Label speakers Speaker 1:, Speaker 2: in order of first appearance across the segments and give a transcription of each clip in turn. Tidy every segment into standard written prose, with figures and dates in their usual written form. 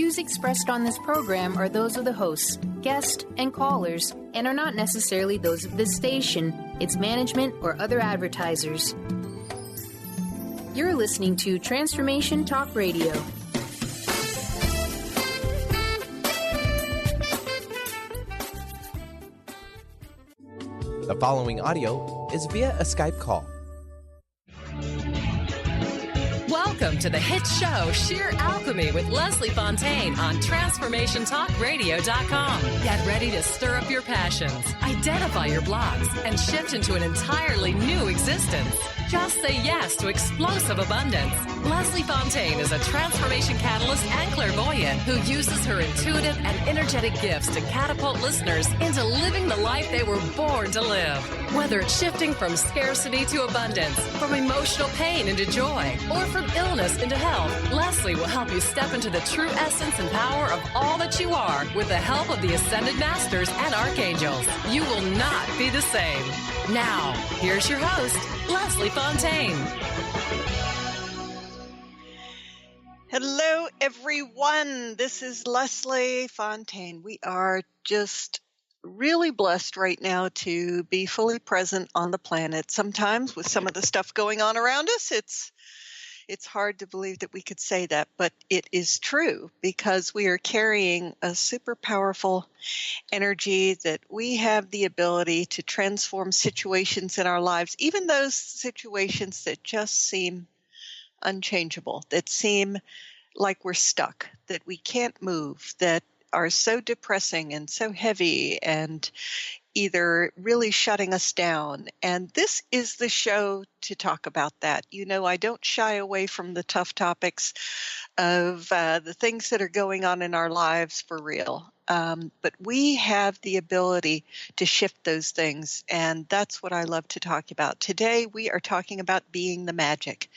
Speaker 1: views expressed on this program are those of the hosts, guests, and callers, and are not necessarily those of this station, its management, or other advertisers. You're listening to Transformation Talk Radio.
Speaker 2: The following audio is via a Skype call.
Speaker 3: Welcome to the hit show Sheer Alchemy with Leslie Fonteyne on TransformationTalkRadio.com. Get ready to stir up your passions, identify your blocks, and shift into an entirely new existence. Just say yes to explosive abundance. Leslie Fonteyne is a transformation catalyst and clairvoyant who uses her intuitive and energetic gifts to catapult listeners into living the life they were born to live. Whether it's shifting from scarcity to abundance, from emotional pain into joy, or from illness into health, Leslie will help you step into the true essence and power of all that you are with the help of the Ascended Masters and Archangels. You will not be the same. Now, here's your host, Leslie Fonteyne.
Speaker 4: Hello, everyone. This is Leslie Fonteyne. We are just really blessed right now to be fully present on the planet. Sometimes with some of the stuff going on around us, it's hard to believe that we could say that, but it is true because we are carrying a super powerful energy that we have the ability to transform situations in our lives, even those situations that just seem unchangeable, that seem like we're stuck, that we can't move, that are so depressing and so heavy and either really shutting us down. And this is the show to talk about that. You know, I don't shy away from the tough topics of the things that are going on in our lives for real. But we have the ability to shift those things, and that's what I love to talk about. Today, we are talking about being the magic.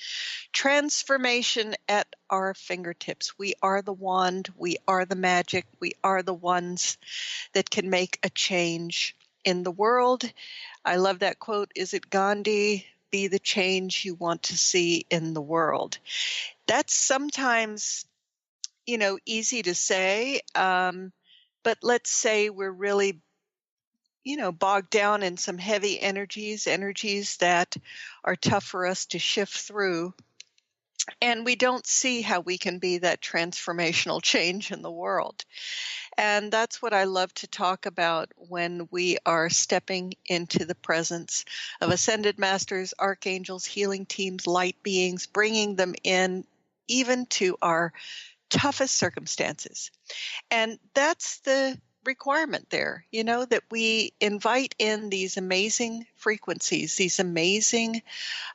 Speaker 4: Transformation at our fingertips. We are the wand. We are the magic. We are the ones that can make a change in the world. I love that quote. Is it Gandhi? Be the change you want to see in the world. That's sometimes, easy to say. But let's say we're really, bogged down in some heavy energies that are tough for us to shift through. And we don't see how we can be that transformational change in the world. And that's what I love to talk about when we are stepping into the presence of Ascended Masters, Archangels, healing teams, light beings, bringing them in even to our toughest circumstances. And that's the requirement there, that we invite in these amazing frequencies, these amazing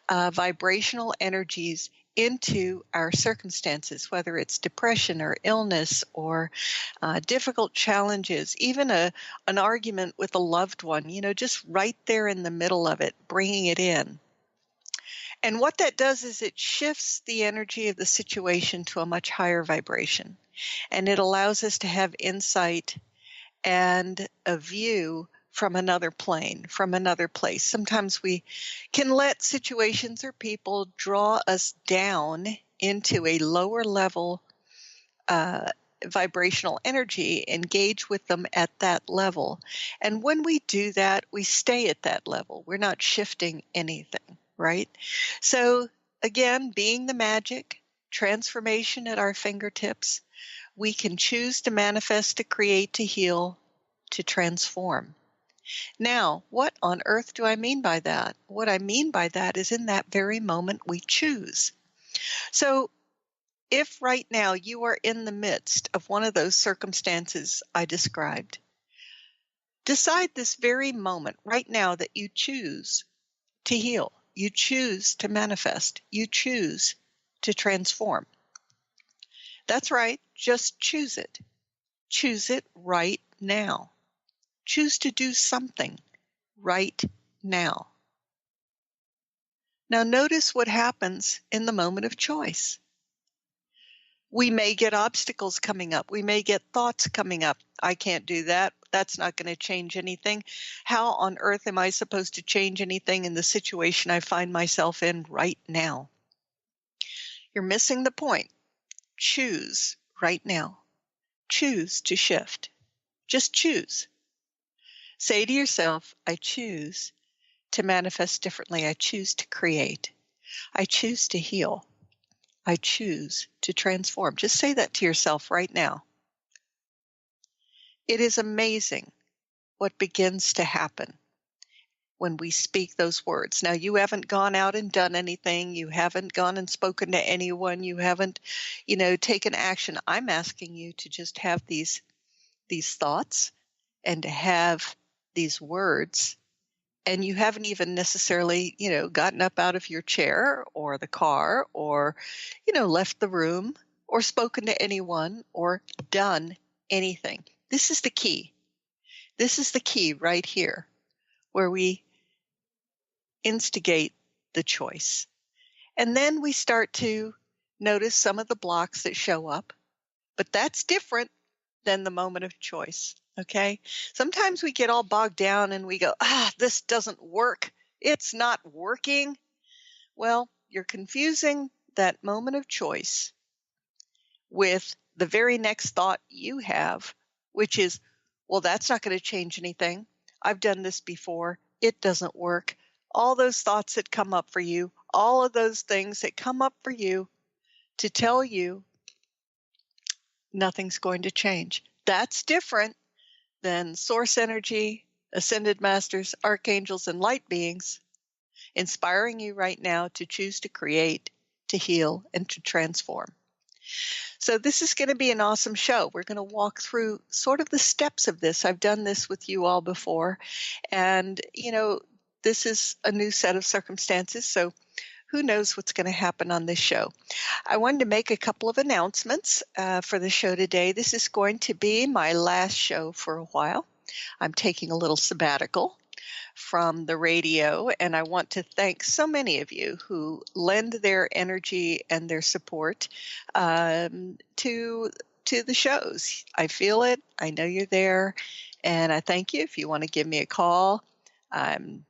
Speaker 4: vibrational energies into our circumstances, whether it's depression or illness or difficult challenges, even an argument with a loved one, just right there in the middle of it, bringing it in. And what that does is it shifts the energy of the situation to a much higher vibration. And it allows us to have insight and a view from another plane, from another place. Sometimes we can let situations or people draw us down into a lower level vibrational energy, engage with them at that level. And when we do that, we stay at that level. We're not shifting anything. Right? So again, being the magic, transformation at our fingertips, we can choose to manifest, to create, to heal, to transform. Now, what on earth do I mean by that? What I mean by that is in that very moment we choose. So if right now you are in the midst of one of those circumstances I described, decide this very moment right now that you choose to heal. You choose to manifest. You choose to transform. That's right. Just choose it. Choose it right now. Choose to do something right now. Now notice what happens in the moment of choice. We may get obstacles coming up. We may get thoughts coming up. I can't do that. That's not going to change anything. How on earth am I supposed to change anything in the situation I find myself in right now? You're missing the point. Choose right now. choose to shift. Just choose. Say to yourself, I choose to manifest differently. I choose to create. I choose to heal. I choose to transform. Just say that to yourself right now. It is amazing what begins to happen when we speak those words. Now, you haven't gone out and done anything. You haven't gone and spoken to anyone. You haven't, taken action. I'm asking you to just have these thoughts and to have these words. And you haven't even necessarily, gotten up out of your chair or the car or, left the room or spoken to anyone or done anything. This is the key. This is the key right here where we instigate the choice. And then we start to notice some of the blocks that show up, but that's different than the moment of choice. Okay. Sometimes we get all bogged down and we go, this doesn't work. It's not working. Well, you're confusing that moment of choice with the very next thought you have, which is, well, that's not going to change anything. I've done this before. It doesn't work. All those thoughts that come up for you, all of those things that come up for you to tell you nothing's going to change. That's different than source energy, ascended masters, archangels, and light beings inspiring you right now to choose to create, to heal, and to transform. So this is going to be an awesome show. We're going to walk through sort of the steps of this. I've done this with you all before, and, this is a new set of circumstances, so who knows what's going to happen on this show. I wanted to make a couple of announcements for the show today. This is going to be my last show for a while. I'm taking a little sabbatical from the radio, and I want to thank so many of you who lend their energy and their support to the shows. I feel it. I know you're there, and I thank you. If you want to give me a call, I'm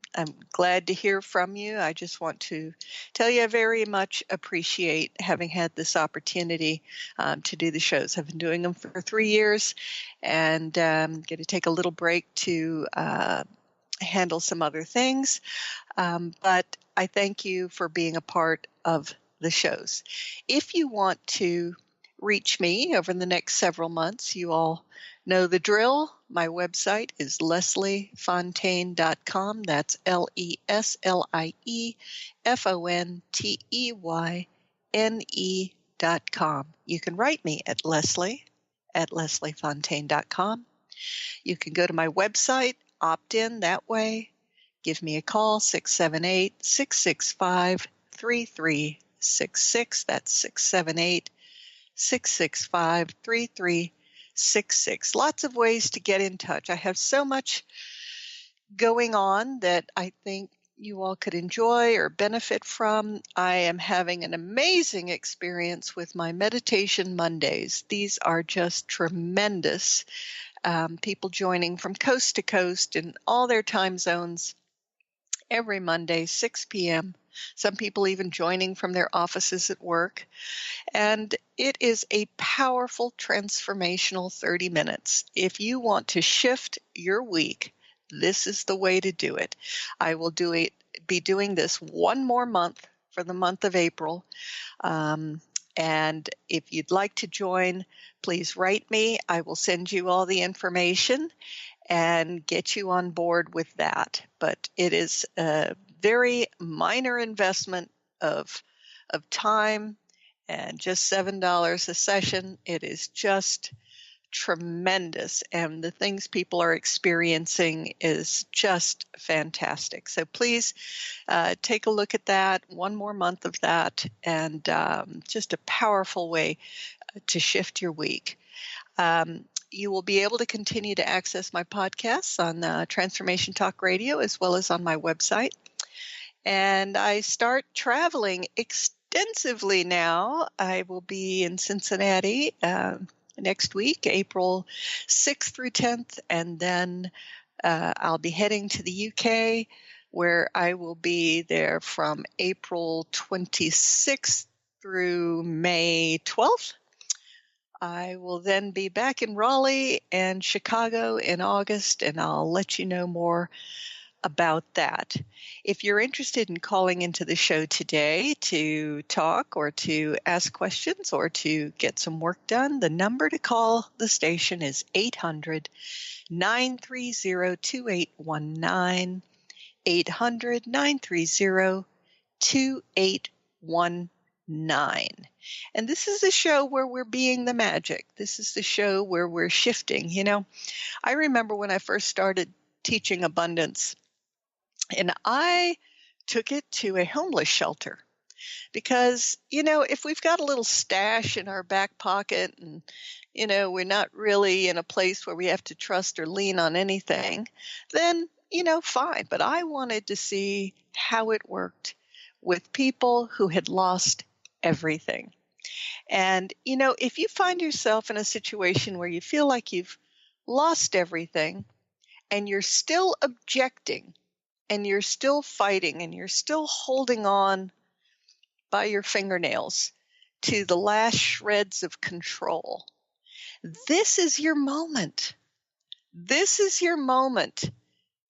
Speaker 4: glad to hear from you. I just want to tell you I very much appreciate having had this opportunity to do the shows. I've been doing them for 3 years, and I'm going to take a little break to handle some other things. But I thank you for being a part of the shows. If you want to reach me over the next several months, you all know the drill. My website is lesliefonteyne.com. That's LeslieFonteyne.com. You can write me at Leslie@lesliefonteyne.com. You can go to my website, opt in that way. Give me a call, 678-665-3366. That's 678-665-3366. Lots of ways to get in touch. I have so much going on that I think you all could enjoy or benefit from. I am having an amazing experience with my Meditation Mondays. These are just tremendous. People joining from coast to coast in all their time zones every Monday, 6 p.m. Some people even joining from their offices at work. And it is a powerful, transformational 30 minutes. If you want to shift your week, this is the way to do it. I will be doing this one more month for the month of April. And if you'd like to join, please write me. I will send you all the information and get you on board with that. But it is a very minor investment of time and just $7 a session. It is just tremendous, and the things people are experiencing is just fantastic. So please take a look at that, one more month of that, and just a powerful way to shift your week. You will be able to continue to access my podcasts on Transformation Talk Radio as well as on my website. And I start traveling extensively now. I will be in Cincinnati next week, April 6th through 10th, and then I'll be heading to the UK, where I will be there from April 26th through May 12th. I will then be back in Raleigh and Chicago in August, and I'll let you know more about that. If you're interested in calling into the show today to talk or to ask questions or to get some work done, the number to call the station is 800-930-2819, 800-930-2819. And this is the show where we're being the magic. This is the show where we're shifting. You know, I remember when I first started teaching abundance, and I took it to a homeless shelter because, you know, if we've got a little stash in our back pocket and, you know, we're not really in a place where we have to trust or lean on anything, then, you know, fine. But I wanted to see how it worked with people who had lost everything. And, you know, if you find yourself in a situation where you feel like you've lost everything and you're still objecting and you're still fighting and you're still holding on by your fingernails to the last shreds of control, this is your moment. This is your moment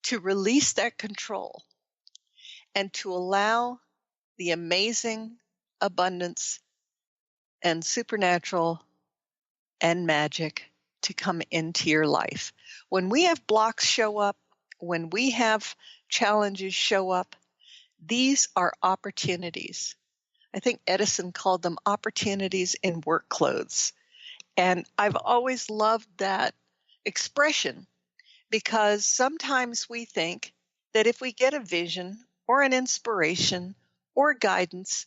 Speaker 4: to release that control and to allow the amazing abundance and supernatural and magic to come into your life. When we have blocks show up, when we have challenges show up, these are opportunities. I think Edison called them opportunities in work clothes. And I've always loved that expression because sometimes we think that if we get a vision or an inspiration or guidance,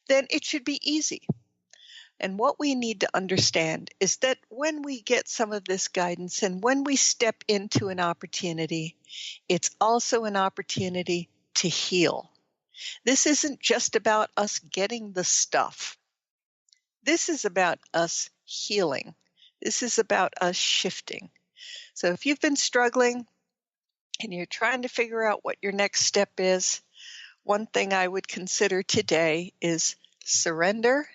Speaker 4: then it should be easy. And what we need to understand is that when we get some of this guidance and when we step into an opportunity, it's also an opportunity to heal. This isn't just about us getting the stuff. This is about us healing. This is about us shifting. So if you've been struggling and you're trying to figure out what your next step is, one thing I would consider today is surrender,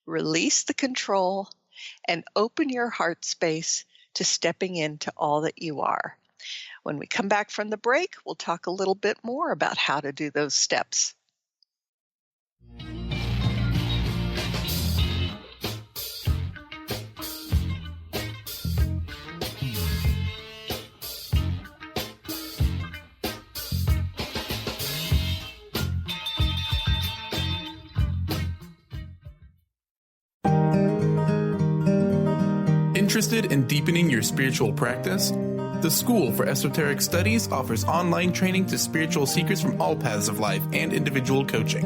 Speaker 4: release the control, and open your heart space to stepping into all that you are. When we come back from the break, we'll talk a little bit more about how to do those steps.
Speaker 5: Interested in deepening your spiritual practice? The School for Esoteric Studies offers online training to spiritual seekers from all paths of life and individual coaching.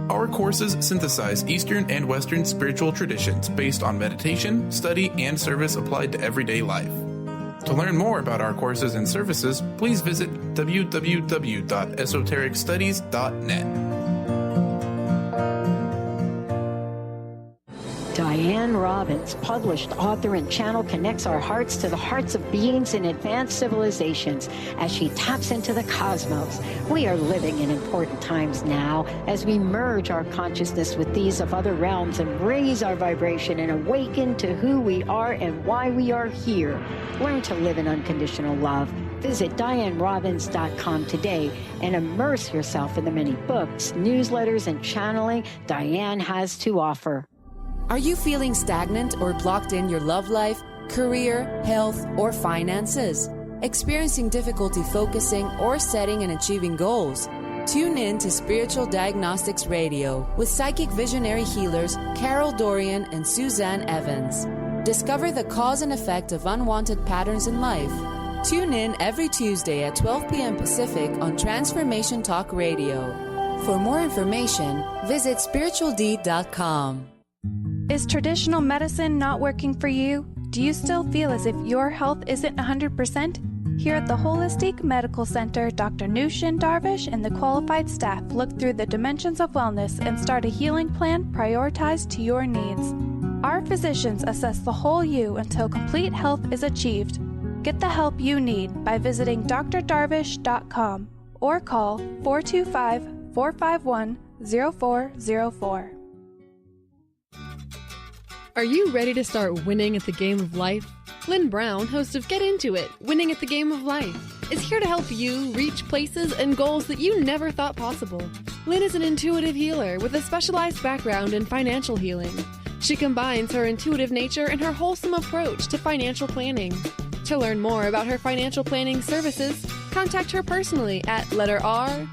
Speaker 5: Our courses synthesize Eastern and Western spiritual traditions based on meditation, study, and service applied to everyday life. To learn more about our courses and services, please visit www.esotericstudies.net.
Speaker 6: Diane Robbins, published author and channel, connects our hearts to the hearts of beings in advanced civilizations as she taps into the cosmos. We are living in important times now as we merge our consciousness with these of other realms and raise our vibration and awaken to who we are and why we are here. Learn to live in unconditional love. Visit DianeRobbins.com today and immerse yourself in the many books, newsletters, and channeling Diane has to offer.
Speaker 7: Are you feeling stagnant or blocked in your love life, career, health, or finances? Experiencing difficulty focusing or setting and achieving goals? Tune in to Spiritual Diagnostics Radio with psychic visionary healers Carol Dorian and Suzanne Evans. Discover the cause and effect of unwanted patterns in life. Tune in every Tuesday at 12 p.m. Pacific on Transformation Talk Radio. For more information, visit spiritualdeed.com.
Speaker 8: Is traditional medicine not working for you? Do you still feel as if your health isn't 100%? Here at the Holistic Medical Center, Dr. Nushin Darvish and the qualified staff look through the dimensions of wellness and start a healing plan prioritized to your needs. Our physicians assess the whole you until complete health is achieved. Get the help you need by visiting drdarvish.com or call 425-451-0404.
Speaker 9: Are you ready to start winning at the game of life? Lynn Brown, host of Get Into It, Winning at the Game of Life, is here to help you reach places and goals that you never thought possible. Lynn is an intuitive healer with a specialized background in financial healing. She combines her intuitive nature and her wholesome approach to financial planning. To learn more about her financial planning services, contact her personally at intuit.com.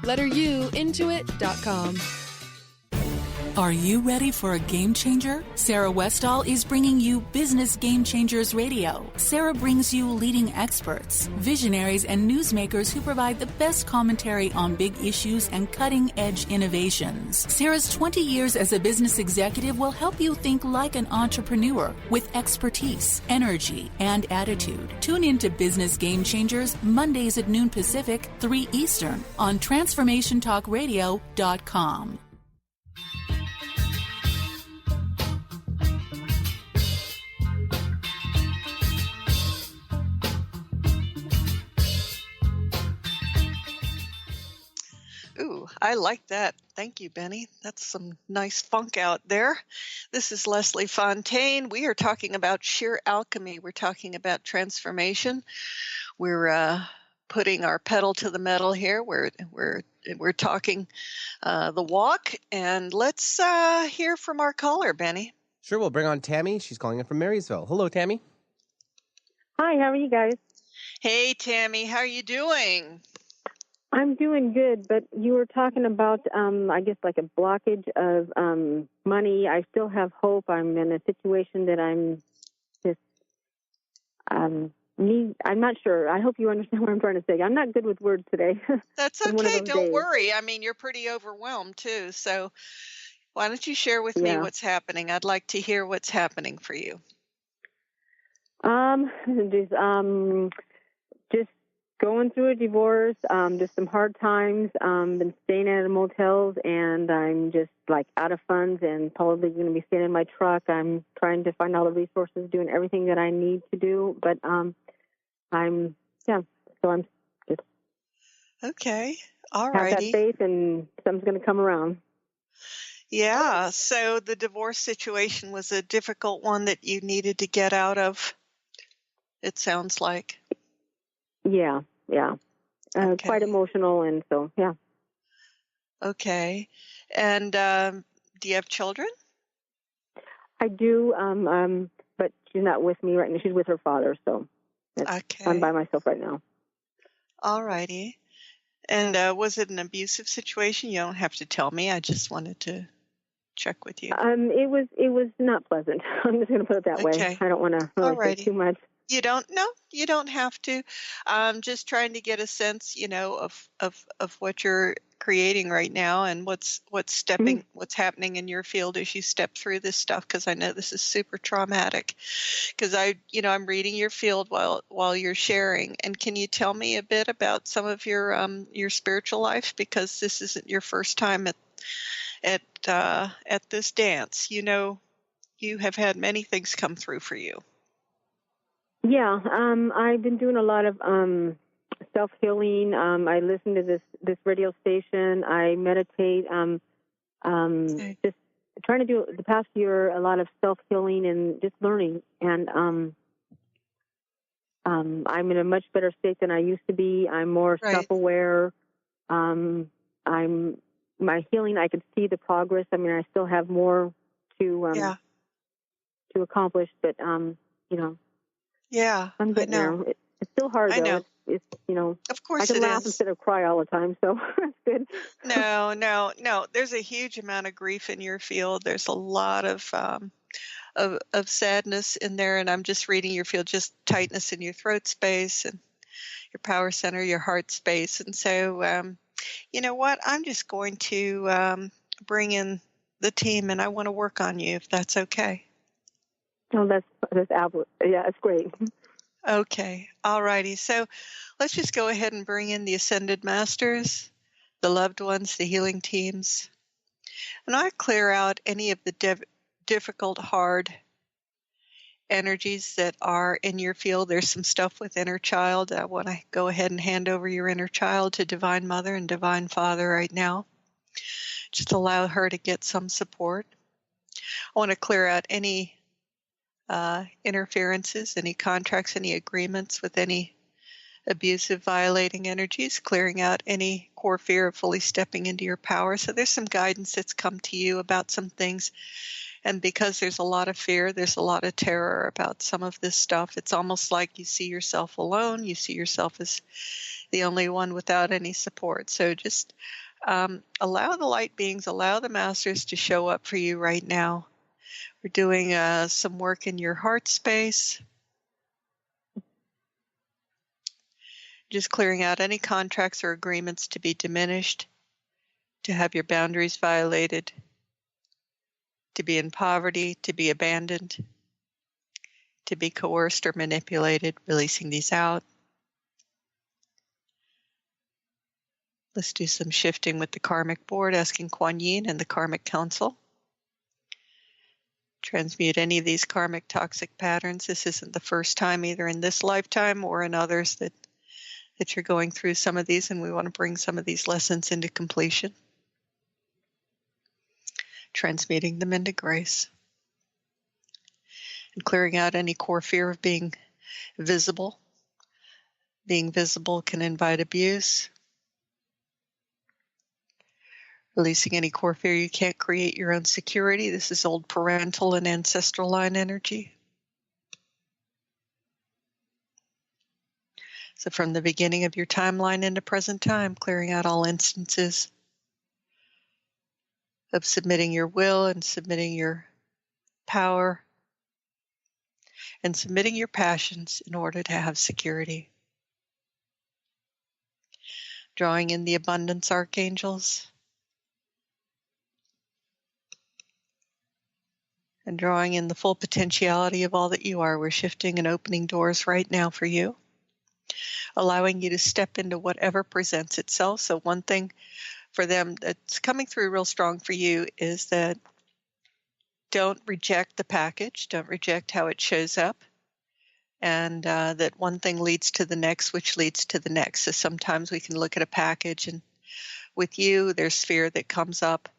Speaker 10: Are you ready for a game changer? Sarah Westall is bringing you Business Game Changers Radio. Sarah brings you leading experts, visionaries, and newsmakers who provide the best commentary on big issues and cutting-edge innovations. Sarah's 20 years as a business executive will help you think like an entrepreneur with expertise, energy, and attitude. Tune in to Business Game Changers Mondays at noon Pacific, 3 Eastern on TransformationTalkRadio.com.
Speaker 4: Ooh, I like that. Thank you, Benny. That's some nice funk out there. This is Leslie Fonteyne. We are talking about sheer alchemy. We're talking about transformation. We're putting our pedal to the metal here. We're talking the walk, and let's hear from our caller, Benny.
Speaker 2: Sure, we'll bring on Tammy. She's calling in from Marysville. Hello, Tammy.
Speaker 11: Hi, how are you guys?
Speaker 4: Hey, Tammy. How are you doing?
Speaker 11: I'm doing good, but you were talking about, I guess, like a blockage of money. I still have hope. I'm in a situation that I'm just I'm not sure. I hope you understand what I'm trying to say. I'm not good with words today.
Speaker 4: That's okay. Don't worry. I mean, you're pretty overwhelmed, too. So why don't you share with me what's happening? I'd like to hear what's happening for you.
Speaker 11: Just going through a divorce, just some hard times, been staying at motels, and I'm just like out of funds and probably going to be staying in my truck. I'm trying to find all the resources, doing everything that I need to do, but I'm just
Speaker 4: okay. All righty.
Speaker 11: Have that faith and something's going to come around.
Speaker 4: Yeah. So the divorce situation was a difficult one that you needed to get out of, it sounds like.
Speaker 11: Yeah. Okay. Quite emotional, and so, yeah.
Speaker 4: Okay. And do you have children?
Speaker 11: I do, but she's not with me right now. She's with her father, so I'm by myself right now.
Speaker 4: All righty. And was it an abusive situation? You don't have to tell me. I just wanted to check with you.
Speaker 11: It was not pleasant. I'm just going to put it that way. I don't want to say too much.
Speaker 4: You don't have to. Just trying to get a sense, of what you're creating right now and what's happening in your field as you step through this stuff, because I know this is super traumatic. Because I'm reading your field while you're sharing. And can you tell me a bit about some of your spiritual life, because this isn't your first time at this dance. You have had many things come through for you.
Speaker 11: Yeah, I've been doing a lot of self-healing. I listen to this radio station. I meditate. Just trying to do the past year a lot of self-healing and just learning. And I'm in a much better state than I used to be. I'm more self-aware. My healing, I could see the progress. I mean, I still have more to accomplish, but
Speaker 4: Yeah,
Speaker 11: I'm good now. It's still hard, though. I know. It's
Speaker 4: of course
Speaker 11: I can laugh instead of cry all the time, so that's good.
Speaker 4: No. There's a huge amount of grief in your field. There's a lot of sadness in there, and I'm just reading your field, just tightness in your throat space and your power center, your heart space. And so, you know what? I'm just going to bring in the team, and I want to work on you, if that's okay.
Speaker 11: Oh, that's great.
Speaker 4: Okay. All righty. So let's just go ahead and bring in the Ascended Masters, the loved ones, the healing teams. And I clear out any of the difficult, hard energies that are in your field. There's some stuff with inner child. I want to go ahead and hand over your inner child to Divine Mother and Divine Father right now. Just allow her to get some support. I want to clear out any interferences, any contracts, any agreements with any abusive, violating energies, clearing out any core fear of fully stepping into your power. So there's some guidance that's come to you about some things. And because there's a lot of fear, there's a lot of terror about some of this stuff. It's almost like you see yourself alone. You see yourself as the only one without any support. So just allow the light beings, allow the masters to show up for you right now. We're doing some work in your heart space. Just clearing out any contracts or agreements to be diminished, to have your boundaries violated, to be in poverty, to be abandoned, to be coerced or manipulated, releasing these out. Let's do some shifting with the karmic board, asking Kuan Yin and the karmic council. Transmute any of these karmic toxic patterns. This isn't the first time, either in this lifetime or in others, that you're going through some of these, and we want to bring some of these lessons into completion. Transmuting them into grace. And clearing out any core fear of being visible. Being visible can invite abuse. Releasing any core fear you can't create your own security. This is old parental and ancestral line energy. So from the beginning of your timeline into present time, clearing out all instances of submitting your will and submitting your power and submitting your passions in order to have security. Drawing in the abundance archangels and drawing in the full potentiality of all that you are. We're shifting and opening doors right now for you, allowing you to step into whatever presents itself. So one thing for them that's coming through real strong for you is that don't reject the package, don't reject how it shows up, and that one thing leads to the next, which leads to the next. So sometimes we can look at a package, and with you, there's fear that comes up,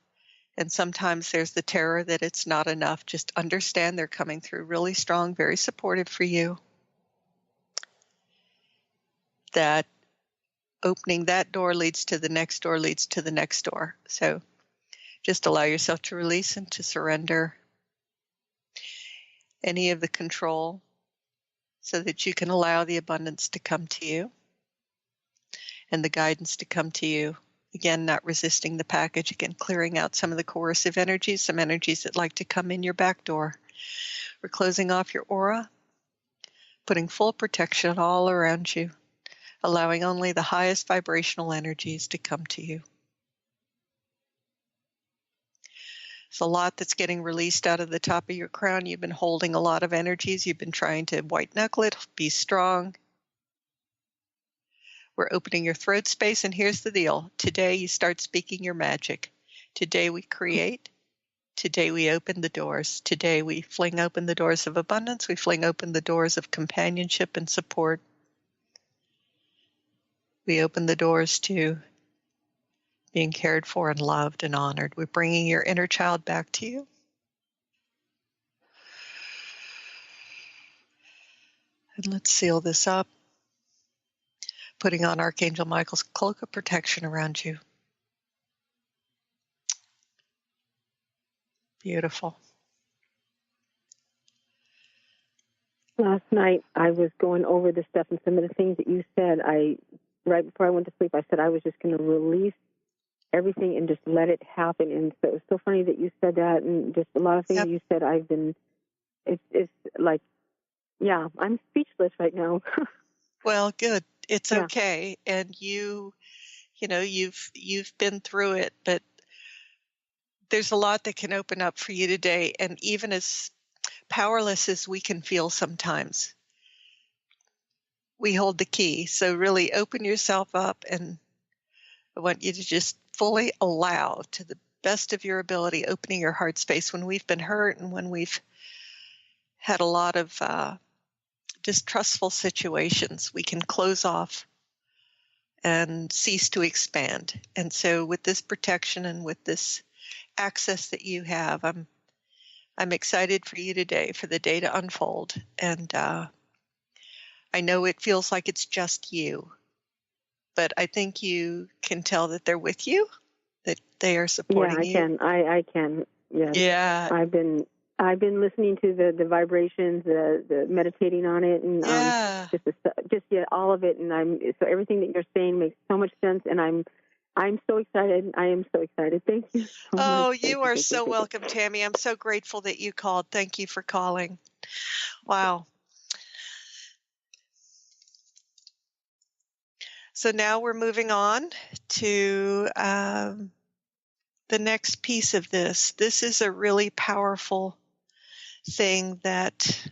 Speaker 4: and sometimes there's the terror that it's not enough. Just understand they're coming through really strong, very supportive for you. That opening that door leads to the next door, leads to the next door. So just allow yourself to release and to surrender any of the control so that you can allow the abundance to come to you and the guidance to come to you. Again, not resisting the package. Again, clearing out some of the coercive energies, some energies that like to come in your back door. We're closing off your aura, putting full protection all around you, allowing only the highest vibrational energies to come to you. There's a lot that's getting released out of the top of your crown. You've been holding a lot of energies. You've been trying to white knuckle it, be strong. We're opening your throat space, and here's the deal. Today you start speaking your magic. Today we create. Today we open the doors. Today we fling open the doors of abundance. We fling open the doors of companionship and support. We open the doors to being cared for and loved and honored. We're bringing your inner child back to you. And let's seal this up, putting on Archangel Michael's cloak of protection around you. Beautiful.
Speaker 11: Last night, I was going over the stuff, and some of the things that you said, right before I went to sleep, I said I was just going to release everything and just let it happen. And so it was so funny that you said that, and just a lot of things that you said, it's like, yeah, I'm speechless right now.
Speaker 4: Well, good. It's okay. And you've been through it, but there's a lot that can open up for you today. And even as powerless as we can feel sometimes, we hold the key. So really open yourself up, and I want you to just fully allow, to the best of your ability, opening your heart space. When we've been hurt and when we've had a lot of distrustful situations, we can close off and cease to expand. And so with this protection and with this access that you have, I'm I'm excited for you today, for the day to unfold. And I know it feels like it's just you, but I think you can tell that they're with you, that they are supporting you.
Speaker 11: I can. Yes.
Speaker 4: Yeah.
Speaker 11: I've been listening to the vibrations, the meditating on it, and just all of it. And so everything that you're saying makes so much sense, and I'm so excited. I am so excited. Thank you so much.
Speaker 4: Oh, you are so welcome, Tammy. I'm so grateful that you called. Thank you for calling. Wow. So now we're moving on to the next piece of this. This is a really powerful thing that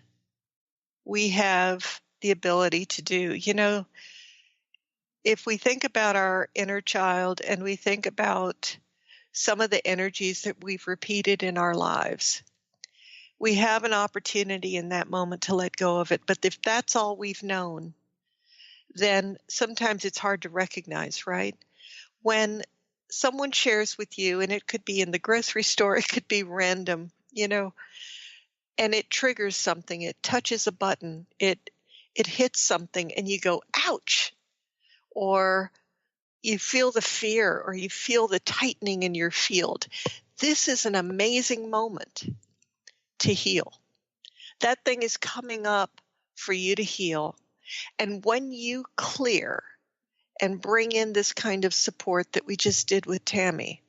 Speaker 4: we have the ability to do. You know, if we think about our inner child and we think about some of the energies that we've repeated in our lives, we have an opportunity in that moment to let go of it. But if that's all we've known, then sometimes it's hard to recognize, right? When someone shares with you, and it could be in the grocery store, it could be random, you know, and it triggers something, it touches a button, it hits something, and you go, ouch, or you feel the fear, or you feel the tightening in your field. This is an amazing moment to heal. That thing is coming up for you to heal. And when you clear and bring in this kind of support that we just did with Tammy,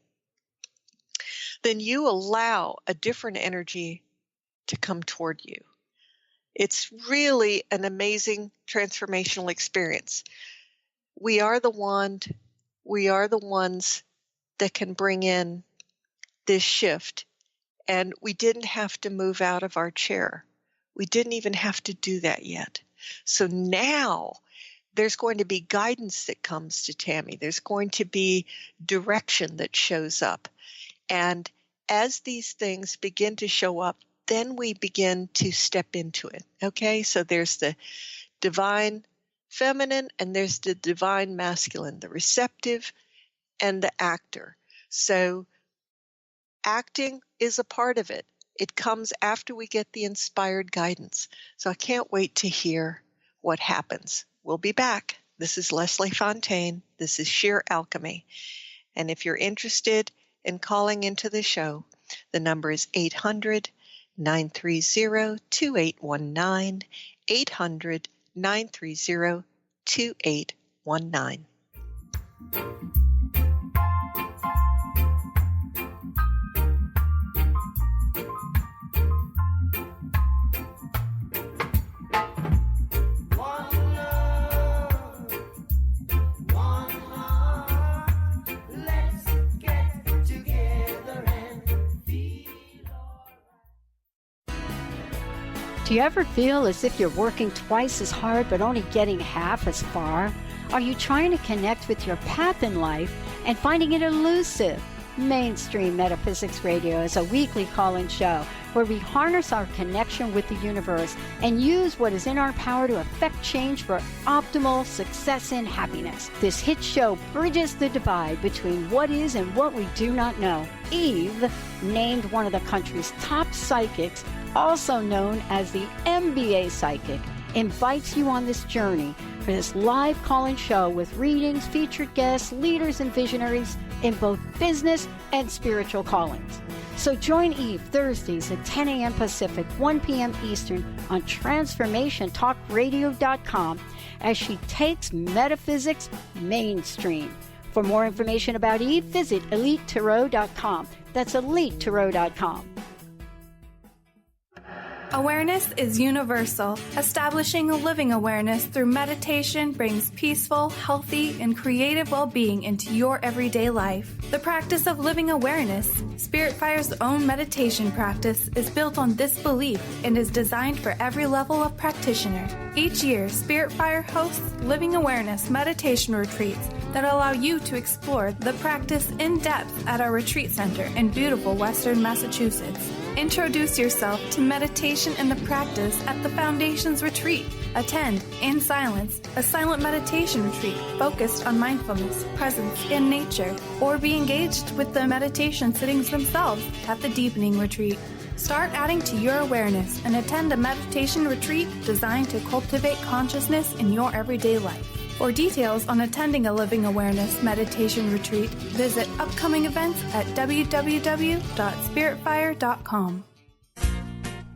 Speaker 4: then you allow a different energy to come toward you. It's really an amazing transformational experience. We are the wand. We are the ones that can bring in this shift. And we didn't have to move out of our chair. We didn't even have to do that yet. So now there's going to be guidance that comes to Tammy. There's going to be direction that shows up. And as these things begin to show up, then we begin to step into it. Okay, so there's the divine feminine and there's the divine masculine, the receptive and the actor. So acting is a part of it. It comes after we get the inspired guidance. So I can't wait to hear what happens. We'll be back. This is Leslie Fonteyne. This is Sheer Alchemy. And if you're interested in calling into the show, the number is 800-930-2819, 800-930-2819.
Speaker 6: Do you ever feel as if you're working twice as hard but only getting half as far? Are you trying to connect with your path in life and finding it elusive? Mainstream Metaphysics Radio is a weekly call-in show where we harness our connection with the universe and use what is in our power to affect change for optimal success and happiness. This hit show bridges the divide between what is and what we do not know. Eve, named one of the country's top psychics, also known as the MBA Psychic, invites you on this journey for this live call-in show with readings, featured guests, leaders, and visionaries in both business and spiritual callings. So join Eve Thursdays at 10 a.m. Pacific, 1 p.m. Eastern on TransformationTalkRadio.com as she takes metaphysics mainstream. For more information about Eve, visit EliteTarot.com. That's EliteTarot.com.
Speaker 8: Awareness is universal. Establishing a living awareness through meditation brings peaceful, healthy, and creative well-being into your everyday life. The practice of living awareness, Spiritfire's own meditation practice, is built on this belief and is designed for every level of practitioner. Each year, Spiritfire hosts living awareness meditation retreats that allow you to explore the practice in depth at our retreat center in beautiful Western Massachusetts. Introduce yourself to meditation and the practice at the Foundation's retreat. Attend, in silence, a silent meditation retreat focused on mindfulness, presence, and nature, or be engaged with the meditation sittings themselves at the Deepening Retreat. Start adding to your awareness and attend a meditation retreat designed to cultivate consciousness in your everyday life. For details on attending a Living Awareness meditation retreat, visit upcoming events at www.spiritfire.com.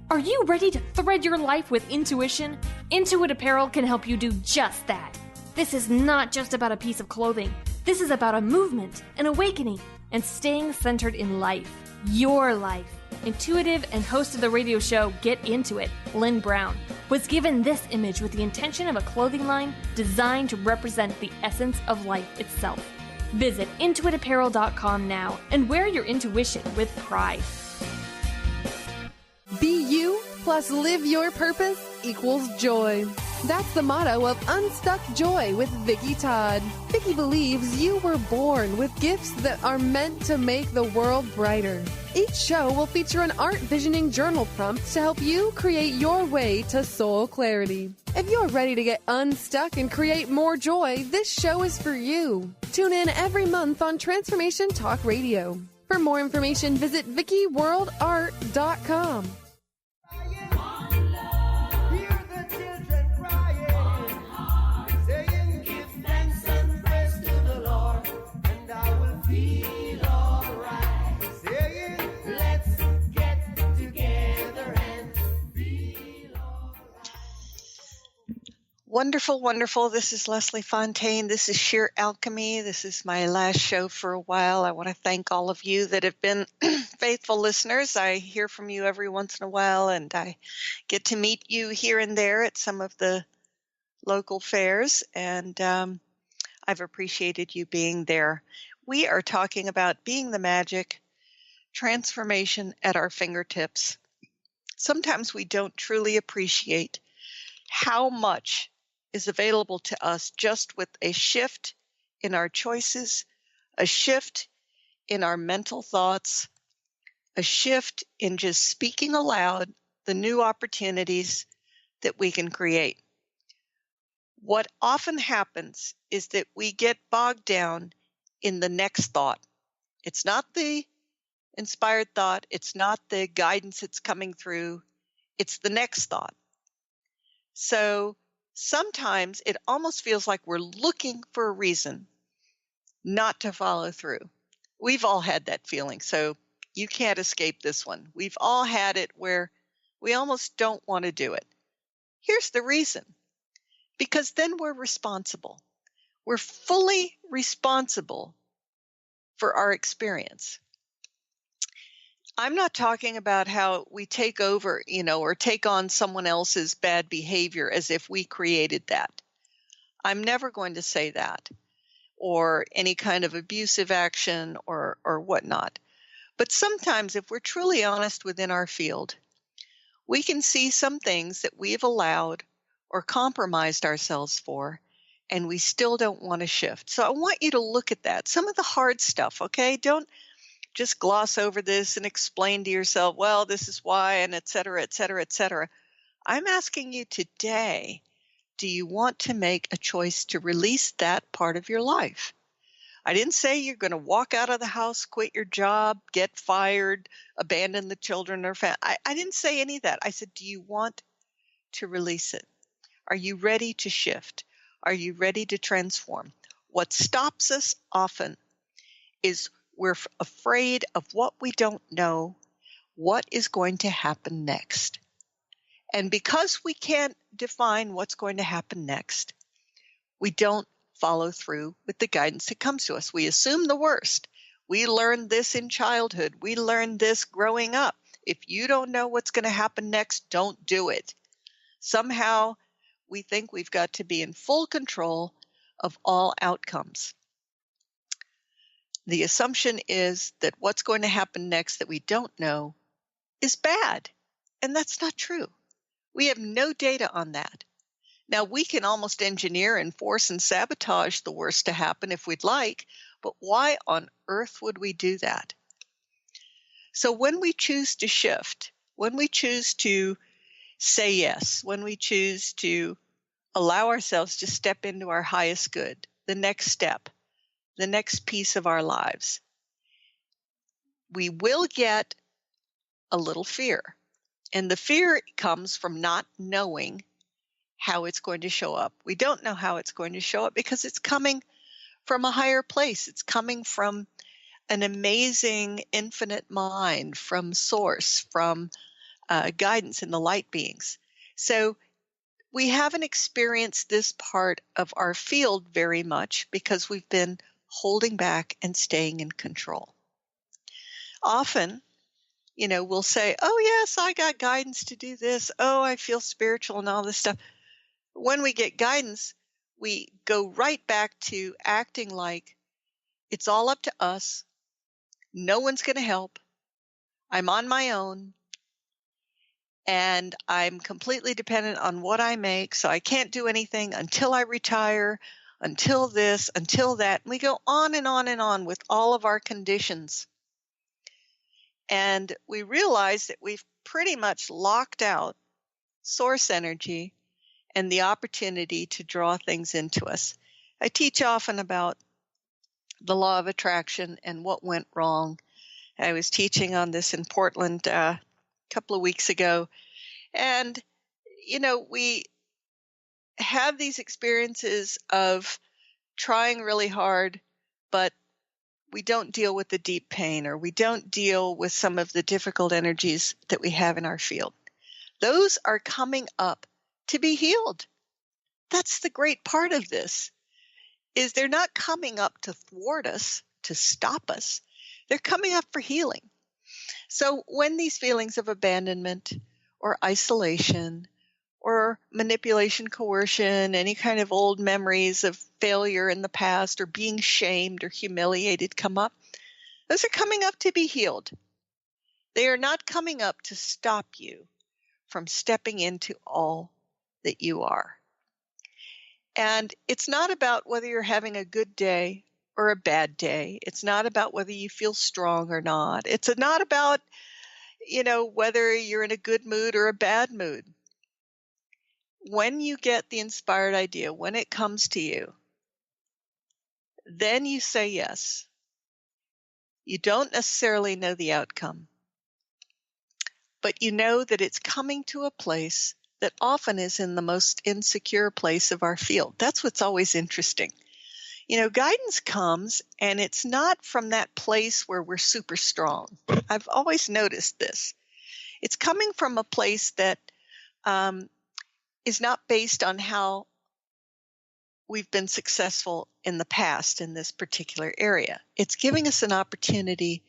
Speaker 12: Are you ready to thread your life with intuition? Intuit Apparel can help you do just that. This is not just about a piece of clothing. This is about a movement, an awakening, and staying centered in life. Your life. Intuitive and host of the radio show Get Into It, Lynn Brown, was given this image with the intention of a clothing line designed to represent the essence of life itself. Visit intuitapparel.com now and wear your intuition with pride.
Speaker 9: Be you plus live your purpose equals joy. That's the motto of Unstuck Joy with Vicki Todd. Vicki believes you were born with gifts that are meant to make the world brighter. Each show will feature an art visioning journal prompt to help you create your way to soul clarity. If you're ready to get unstuck and create more joy, this show is for you. Tune in every month on Transformation Talk Radio. For more information, visit VickiWorldArt.com.
Speaker 4: Wonderful, wonderful. This is Leslie Fonteyne. This is Sheer Alchemy. This is my last show for a while. I want to thank all of you that have been faithful listeners. I hear from you every once in a while, and I get to meet you here and there at some of the local fairs, and I've appreciated you being there. We are talking about being the magic, transformation at our fingertips. Sometimes we don't truly appreciate how much is available to us just with a shift in our choices, a shift in our mental thoughts, a shift in just speaking aloud the new opportunities that we can create. What often happens is that we get bogged down in the next thought. It's not the inspired thought. It's not the guidance that's coming through. It's the next thought. So sometimes it almost feels like we're looking for a reason not to follow through. We've all had that feeling, so you can't escape this one. We've all had it where we almost don't want to do it. Here's the reason. Because then we're responsible. We're fully responsible for our experience. I'm not talking about how we take over, or take on someone else's bad behavior as if we created that. I'm never going to say that, or any kind of abusive action or whatnot. But sometimes if we're truly honest within our field, we can see some things that we've allowed or compromised ourselves for, and we still don't want to shift. So I want you to look at that. Some of the hard stuff, okay? Don't just gloss over this and explain to yourself, well, this is why, and et cetera, et cetera, et cetera. I'm asking you today, do you want to make a choice to release that part of your life? I didn't say you're going to walk out of the house, quit your job, get fired, abandon the children or family. I didn't say any of that. I said, do you want to release it? Are you ready to shift? Are you ready to transform? What stops us often is we're afraid of what we don't know, what is going to happen next. And because we can't define what's going to happen next, we don't follow through with the guidance that comes to us. We assume the worst. We learned this in childhood. We learned this growing up. If you don't know what's going to happen next, don't do it. Somehow we think we've got to be in full control of all outcomes. The assumption is that what's going to happen next that we don't know is bad. And that's not true. We have no data on that. Now, we can almost engineer and force and sabotage the worst to happen if we'd like, but why on earth would we do that? So when we choose to shift, when we choose to say yes, when we choose to allow ourselves to step into our highest good, the next step, the next piece of our lives, we will get a little fear. And the fear comes from not knowing how it's going to show up. We don't know how it's going to show up because it's coming from a higher place. It's coming from an amazing infinite mind, from source, from guidance in the light beings. So we haven't experienced this part of our field very much because we've been holding back and staying in control. Often, we'll say, oh, yes, I got guidance to do this. Oh, I feel spiritual and all this stuff. When we get guidance, we go right back to acting like it's all up to us. No one's going to help. I'm on my own. And I'm completely dependent on what I make, so I can't do anything until I retire, until this, until that. And we go on and on and on with all of our conditions. And we realize that we've pretty much locked out source energy and the opportunity to draw things into us. I teach often about the law of attraction and what went wrong. I was teaching on this in Portland a couple of weeks ago. And, we have these experiences of trying really hard, but we don't deal with the deep pain, or we don't deal with some of the difficult energies that we have in our field. Those are coming up to be healed. That's the great part of this, is they're not coming up to thwart us, to stop us. They're coming up for healing. So when these feelings of abandonment or isolation or manipulation, coercion, any kind of old memories of failure in the past or being shamed or humiliated come up, those are coming up to be healed. They are not coming up to stop you from stepping into all that you are. And it's not about whether you're having a good day or a bad day. It's not about whether you feel strong or not. It's not about, whether you're in a good mood or a bad mood. When you get the inspired idea, when it comes to you, then you say yes. You don't necessarily know the outcome, but you know that it's coming to a place that often is in the most insecure place of our field. That's what's always interesting. Guidance comes, and it's not from that place where we're super strong. I've always noticed this. It's coming from a place that is not based on how we've been successful in the past in this particular area. It's giving us an opportunity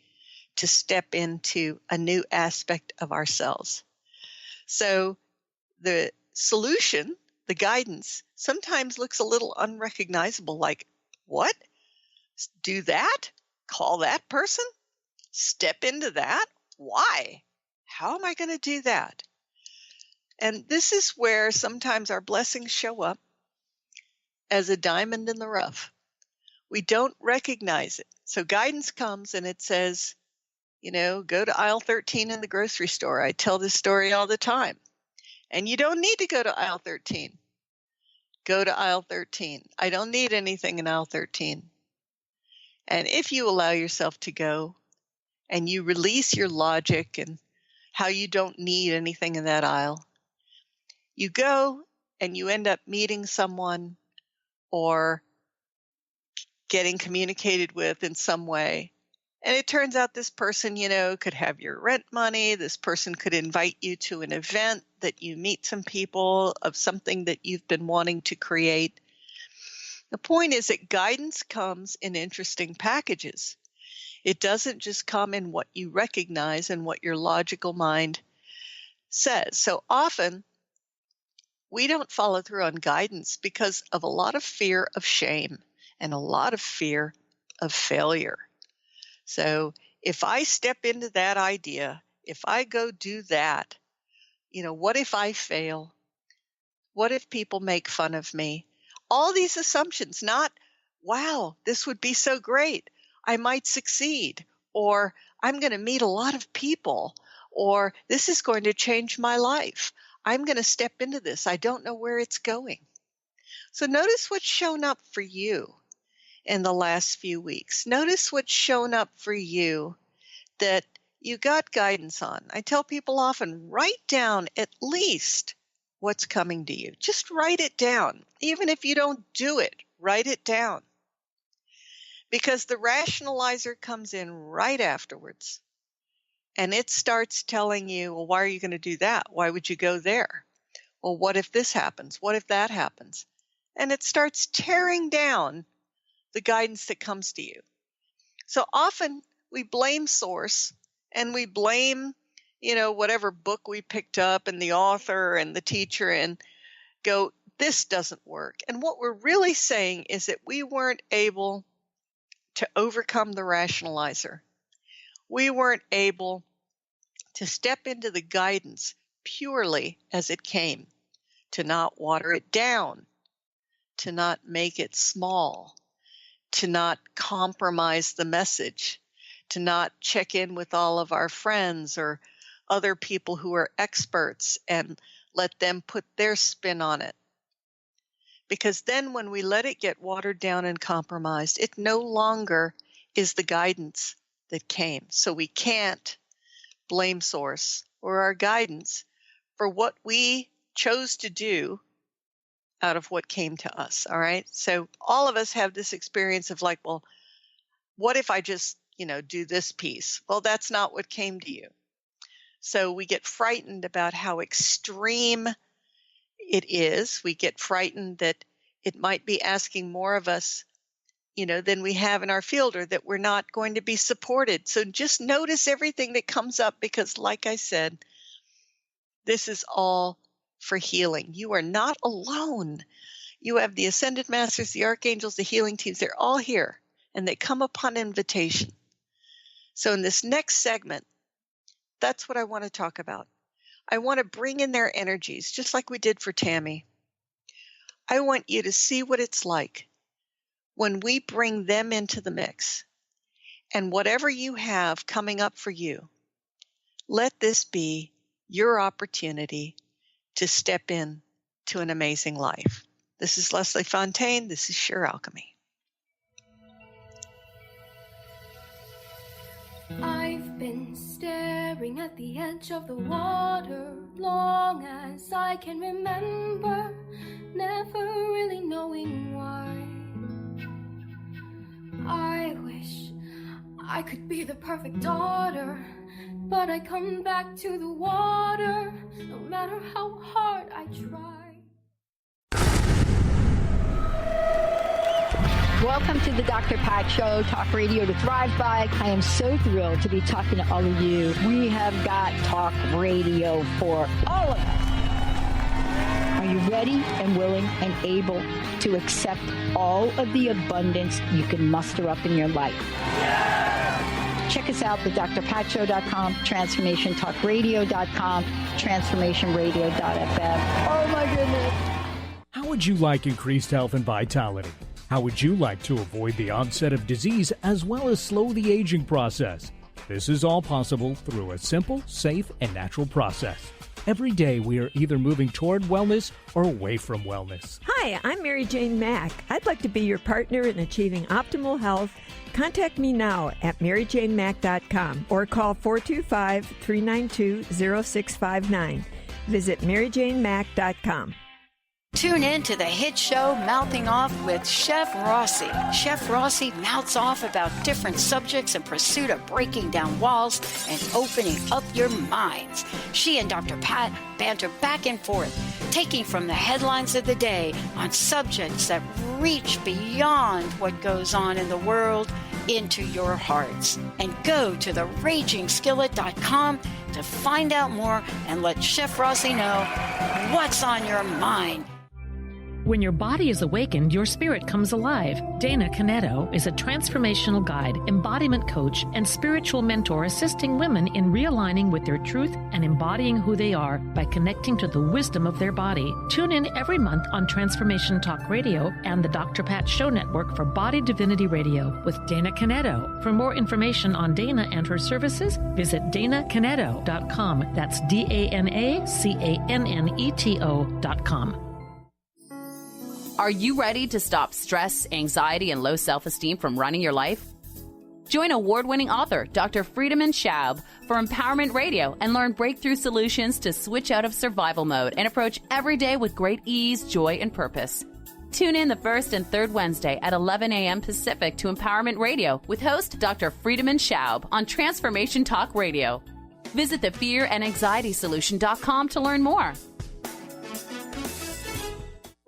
Speaker 4: to step into a new aspect of ourselves. So the solution, the guidance, sometimes looks a little unrecognizable, like, what? Do that? Call that person? Step into that? Why? How am I going to do that? And this is where sometimes our blessings show up as a diamond in the rough. We don't recognize it. So guidance comes and it says, go to aisle 13 in the grocery store. I tell this story all the time. And you don't need to go to aisle 13. Go to aisle 13. I don't need anything in aisle 13. And if you allow yourself to go and you release your logic and how you don't need anything in that aisle, you go and you end up meeting someone or getting communicated with in some way. And it turns out this person, could have your rent money. This person could invite you to an event that you meet some people of something that you've been wanting to create. The point is that guidance comes in interesting packages. It doesn't just come in what you recognize and what your logical mind says. So often, we don't follow through on guidance because of a lot of fear of shame and a lot of fear of failure. So if I step into that idea, if I go do that, what if I fail? What if people make fun of me? All these assumptions, not, wow, this would be so great. I might succeed, or I'm going to meet a lot of people, or this is going to change my life. I'm going to step into this. I don't know where it's going. So notice what's shown up for you in the last few weeks. Notice what's shown up for you that you got guidance on. I tell people often, write down at least what's coming to you. Just write it down. Even if you don't do it, write it down. Because the rationalizer comes in right afterwards. And it starts telling you, well, why are you going to do that? Why would you go there? Well, what if this happens? What if that happens? And it starts tearing down the guidance that comes to you. So often we blame source and we blame, whatever book we picked up and the author and the teacher and go, this doesn't work. And what we're really saying is that we weren't able to overcome the rationalizer. We weren't able to step into the guidance purely as it came, to not water it down, to not make it small, to not compromise the message, to not check in with all of our friends or other people who are experts and let them put their spin on it. Because then when we let it get watered down and compromised, it no longer is the guidance that came. So we can't blame source or our guidance for what we chose to do out of what came to us. All right. So all of us have this experience of like, well, what if I just, do this piece? Well, that's not what came to you. So we get frightened about how extreme it is. We get frightened that it might be asking more of us, than we have in our field, or that we're not going to be supported. So just notice everything that comes up, because like I said, this is all for healing. You are not alone. You have the Ascended Masters, the Archangels, the healing teams. They're all here, and they come upon invitation. So in this next segment, that's what I want to talk about. I want to bring in their energies, just like we did for Tammy. I want you to see what it's like when we bring them into the mix. And whatever you have coming up for you, let this be your opportunity to step in to an amazing life. This is Lesli Fonteyne. This is Sheer Alchemy.
Speaker 13: I've been staring at the edge of the water long as I can remember, never really knowing why. I wish I could be the perfect daughter, but I come back to the water no matter how hard I try.
Speaker 6: Welcome to the Dr. Pat Show, talk radio to thrive by. I am so thrilled to be talking to all of you. We have got talk radio for all of us. Are you ready and willing and able to accept all of the abundance you can muster up in your life? Yeah! Check us out at drpatshow.com, transformationtalkradio.com, transformationradio.fm. Oh my goodness.
Speaker 14: How would you like increased health and vitality? How would you like to avoid the onset of disease as well as slow the aging process? This is all possible through a simple, safe, and natural process. Every day we are either moving toward wellness or away from wellness.
Speaker 15: Hi, I'm Mary Jane Mack. I'd like to be your partner in achieving optimal health. Contact me now at maryjanemack.com or call 425-392-0659. Visit maryjanemack.com.
Speaker 16: Tune in to the hit show Mouthing Off with Chef Rossi. Chef Rossi mouths off about different subjects in pursuit of breaking down walls and opening up your minds. She and Dr. Pat banter back and forth, taking from the headlines of the day on subjects that reach beyond what goes on in the world into your hearts. And go to theragingskillet.com to find out more and let Chef Rossi know what's on your mind.
Speaker 17: When your body is awakened, your spirit comes alive. Dana Canetto is a transformational guide, embodiment coach, and spiritual mentor assisting women in realigning with their truth and embodying who they are by connecting to the wisdom of their body. Tune in every month on Transformation Talk Radio and the Dr. Pat Show Network for Body Divinity Radio with Dana Canetto. For more information on Dana and her services, visit danacanetto.com. That's DANACANNETO.com.
Speaker 18: Are you ready to stop stress, anxiety, and low self-esteem from running your life? Join award-winning author Dr. Friedemann Schaub for Empowerment Radio and learn breakthrough solutions to switch out of survival mode and approach every day with great ease, joy, and purpose. Tune in the first and third Wednesday at 11 a.m. Pacific to Empowerment Radio with host Dr. Friedemann Schaub on Transformation Talk Radio. Visit thefearandanxietysolution.com to learn more.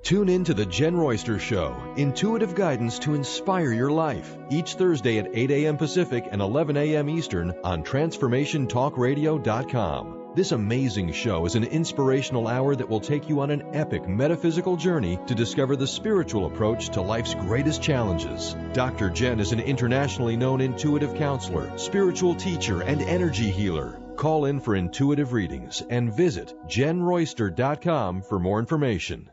Speaker 19: Tune in to The Jen Royster Show, intuitive guidance to inspire your life, each Thursday at 8 a.m. Pacific and 11 a.m. Eastern on TransformationTalkRadio.com. This amazing show is an inspirational hour that will take you on an epic metaphysical journey to discover the spiritual approach to life's greatest challenges. Dr. Jen is an internationally known intuitive counselor, spiritual teacher, and energy healer. Call in for intuitive readings and visit JenRoyster.com for more information.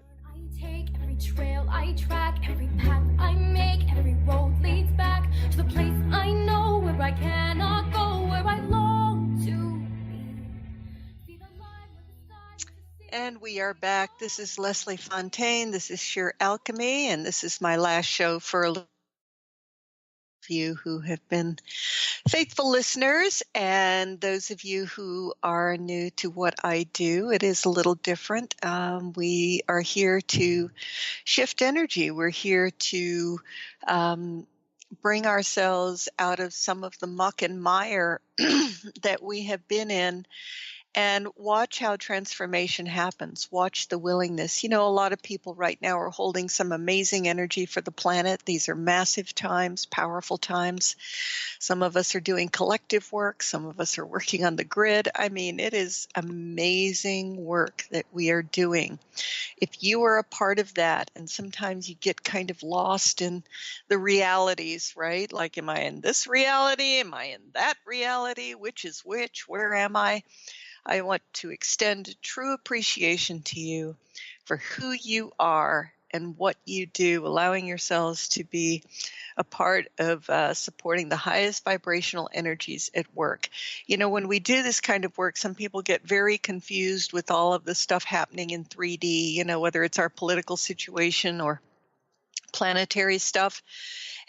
Speaker 13: Trail I track, every path I make, every road leads back to the place I know where I cannot go, where I long to be.
Speaker 4: And we are back. This is Leslie Fonteyne. This is Sheer Alchemy, and this is my last show for a little you who have been faithful listeners, and those of you who are new to what I do. It is a little different. We are here to shift energy. We're here to bring ourselves out of some of the muck and mire that we have been in, and watch how transformation happens. Watch the willingness. You know, a lot of people right now are holding some amazing energy for the planet. These are massive times, powerful times. Some of us are doing collective work. Some of us are working on the grid. I mean, it is amazing work that we are doing. If you are a part of that, and sometimes you get kind of lost in the realities, right? Like, am I in this reality? Am I in that reality? Which is which? Where am I? I want to extend true appreciation to you for who you are and what you do, allowing yourselves to be a part of supporting the highest vibrational energies at work. You know, when we do this kind of work, some people get very confused with all of the stuff happening in 3D, you know, whether it's our political situation or planetary stuff.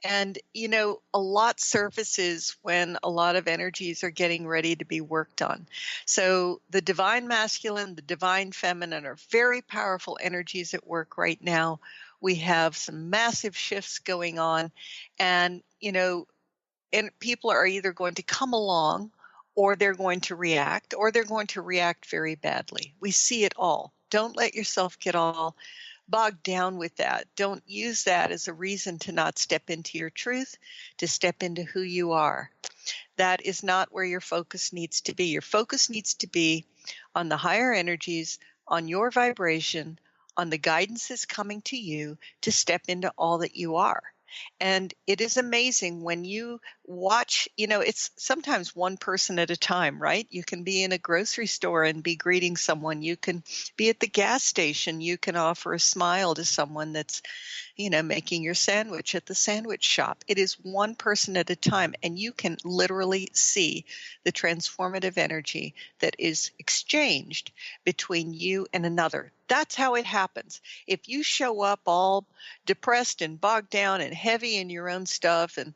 Speaker 4: And, you know, a lot surfaces when a lot of energies are getting ready to be worked on. So the divine masculine, the divine feminine are very powerful energies at work right now. We have some massive shifts going on, and, you know, and people are either going to come along, or they're going to react, or they're going to react very badly. We see it all. Don't let yourself get all bogged down with that. Don't use that as a reason to not step into your truth, to step into who you are. That is not where your focus needs to be. Your focus needs to be on the higher energies, on your vibration, on the guidance that's coming to you to step into all that you are. And it is amazing when you watch, you know, it's sometimes one person at a time, right? You can be in a grocery store and be greeting someone. You can be at the gas station. You can offer a smile to someone that's, you know, making your sandwich at the sandwich shop. It is one person at a time, and you can literally see the transformative energy that is exchanged between you and another. That's how it happens. If you show up all depressed and bogged down and heavy in your own stuff and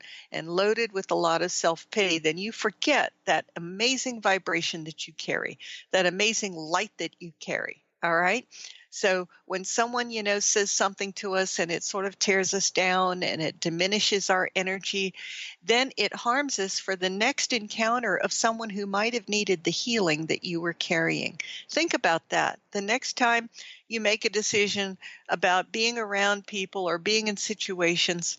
Speaker 4: loaded with a lot of self-pity, then you forget that amazing vibration that you carry, that amazing light that you carry. All right? So when someone, you know, says something to us and it sort of tears us down and it diminishes our energy, then it harms us for the next encounter of someone who might have needed the healing that you were carrying. Think about that. The next time you make a decision about being around people or being in situations,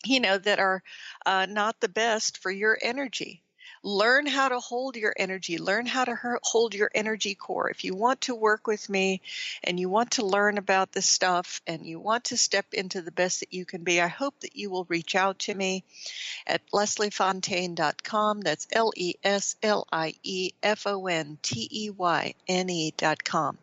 Speaker 4: you know, that are not the best for your energy. Learn how to hold your energy. Learn how to hold your energy core. If you want to work with me and you want to learn about this stuff and you want to step into the best that you can be, I hope that you will reach out to me at lesliefonteyne.com. That's LeslieFonteyne.com.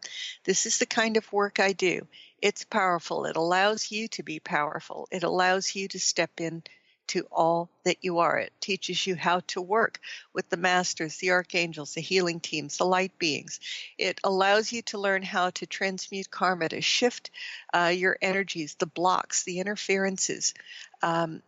Speaker 4: This is the kind of work I do. It's powerful. It allows you to be powerful. It allows you to step in to all that you are. It teaches you how to work with the masters, the archangels, the healing teams, the light beings. It allows you to learn how to transmute karma, to shift your energies, the blocks, the interferences, and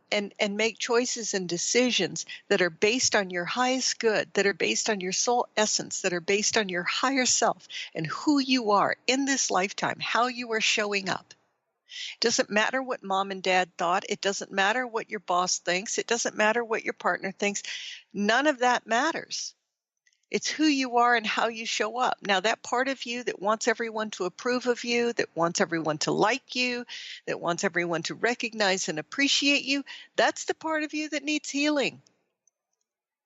Speaker 4: make choices and decisions that are based on your highest good, that are based on your soul essence, that are based on your higher self and who you are in this lifetime, how you are showing up. It doesn't matter what mom and dad thought. It doesn't matter what your boss thinks. It doesn't matter what your partner thinks. None of that matters. It's who you are and how you show up. Now, that part of you that wants everyone to approve of you, that wants everyone to like you, that wants everyone to recognize and appreciate you, that's the part of you that needs healing.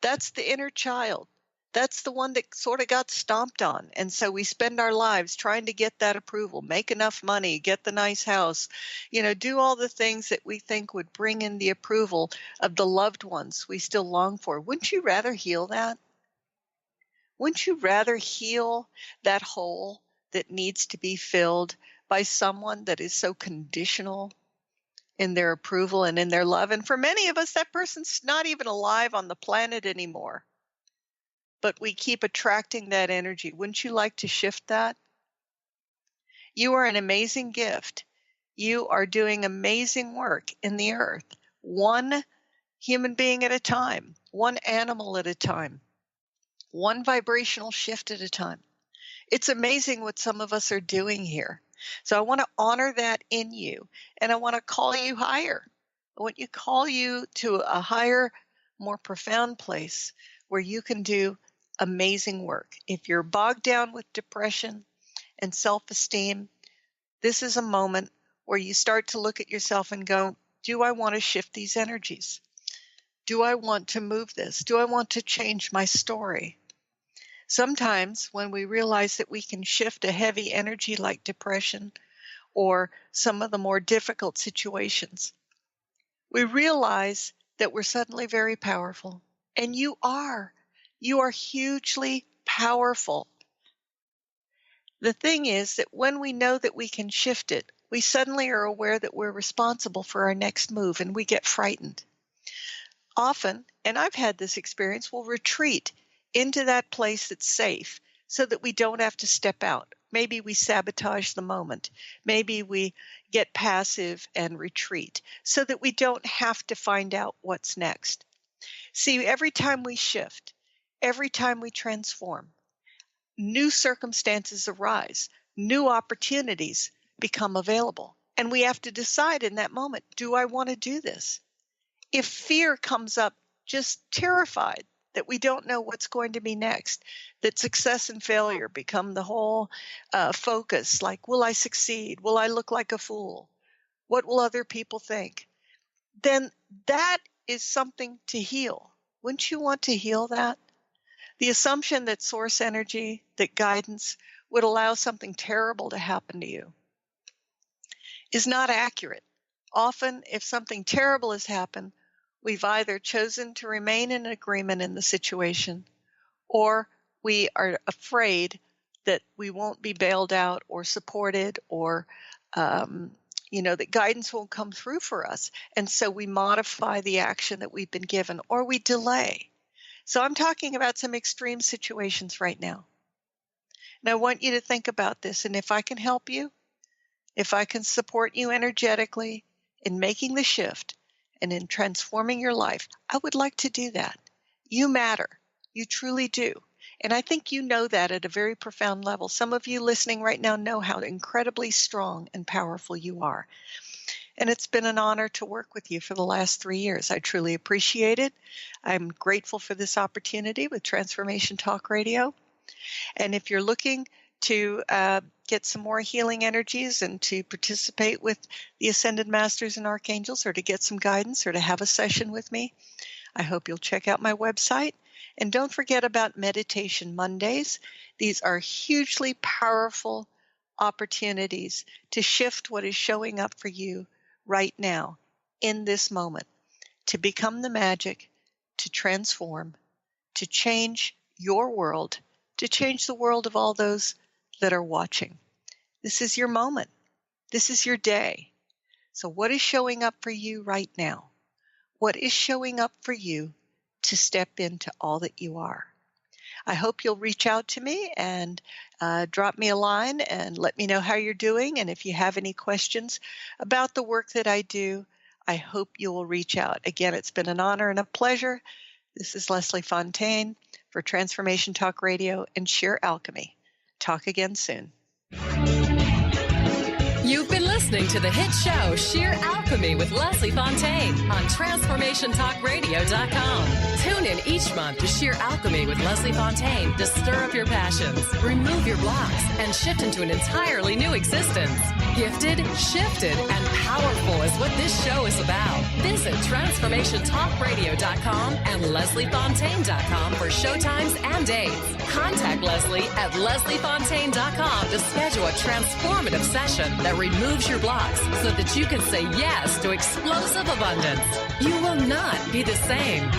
Speaker 4: That's the inner child. That's the one that sort of got stomped on. And so we spend our lives trying to get that approval, make enough money, get the nice house, do all the things that we think would bring in the approval of the loved ones we still long for. Wouldn't you rather heal that? Wouldn't you rather heal that hole that needs to be filled by someone that is so conditional in their approval and in their love? And for many of us, that person's not even alive on the planet anymore. But we keep attracting that energy. Wouldn't you like to shift that? You are an amazing gift. You are doing amazing work in the earth, one human being at a time, one animal at a time, one vibrational shift at a time. It's amazing what some of us are doing here. So I want to honor that in you, and I want to call you higher. I want to call you to a higher, more profound place where you can do amazing work. If you're bogged down with depression and self-esteem, this is a moment where you start to look at yourself and go, do I want to shift these energies? Do I want to move this? Do I want to change my story? Sometimes when we realize that we can shift a heavy energy like depression or some of the more difficult situations, we realize that we're suddenly very powerful. And you are. You are hugely powerful. The thing is that when we know that we can shift it, we suddenly are aware that we're responsible for our next move, and we get frightened. Often, and I've had this experience, we'll retreat into that place that's safe so that we don't have to step out. Maybe we sabotage the moment. Maybe we get passive and retreat so that we don't have to find out what's next. See, every time we shift, every time we transform, new circumstances arise, new opportunities become available. And we have to decide in that moment, do I want to do this? If fear comes up, just terrified that we don't know what's going to be next, that success and failure become the whole focus, like, will I succeed? Will I look like a fool? What will other people think? Then that is something to heal. Wouldn't you want to heal that? The assumption that source energy, that guidance would allow something terrible to happen to you is not accurate. Often, if something terrible has happened, we've either chosen to remain in agreement in the situation, or we are afraid that we won't be bailed out or supported, or that guidance won't come through for us. And so we modify the action that we've been given, or we delay. So I'm talking about some extreme situations right now. And I want you to think about this. And if I can help you, if I can support you energetically in making the shift and in transforming your life, I would like to do that. You matter. You truly do. And I think you know that at a very profound level. Some of you listening right now know how incredibly strong and powerful you are. And it's been an honor to work with you for the last 3 years. I truly appreciate it. I'm grateful for this opportunity with Transformation Talk Radio. And if you're looking to get some more healing energies and to participate with the Ascended Masters and Archangels, or to get some guidance, or to have a session with me, I hope you'll check out my website. And don't forget about Meditation Mondays. These are hugely powerful opportunities to shift what is showing up for you right now, in this moment, to become the magic, to transform, to change your world, to change the world of all those that are watching. This is your moment. This is your day. So what is showing up for you right now? what is showing up for you to step into all that you are. I hope you'll reach out to me and drop me a line and let me know how you're doing. And if you have any questions about the work that I do, I hope you will reach out. Again, it's been an honor and a pleasure. This is Leslie Fonteyne for Transformation Talk Radio and Sheer Alchemy. Talk again soon.
Speaker 3: You've been listening to the hit show Sheer Alchemy with Leslie Fonteyne on TransformationTalkRadio.com. Tune in each month to Sheer Alchemy with Leslie Fonteyne to stir up your passions, remove your blocks, and shift into an entirely new existence. Gifted, shifted, and powerful is what this show is about. Visit TransformationTalkRadio.com and LeslieFonteyne.com for showtimes and dates. Contact Leslie at LeslieFonteyne.com to schedule a transformative session that removes your blocks so that you can say yes to explosive abundance. You will not be the same.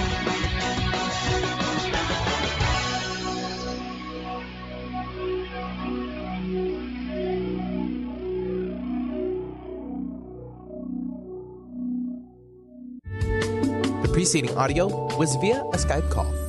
Speaker 2: The preceding audio was via a Skype call.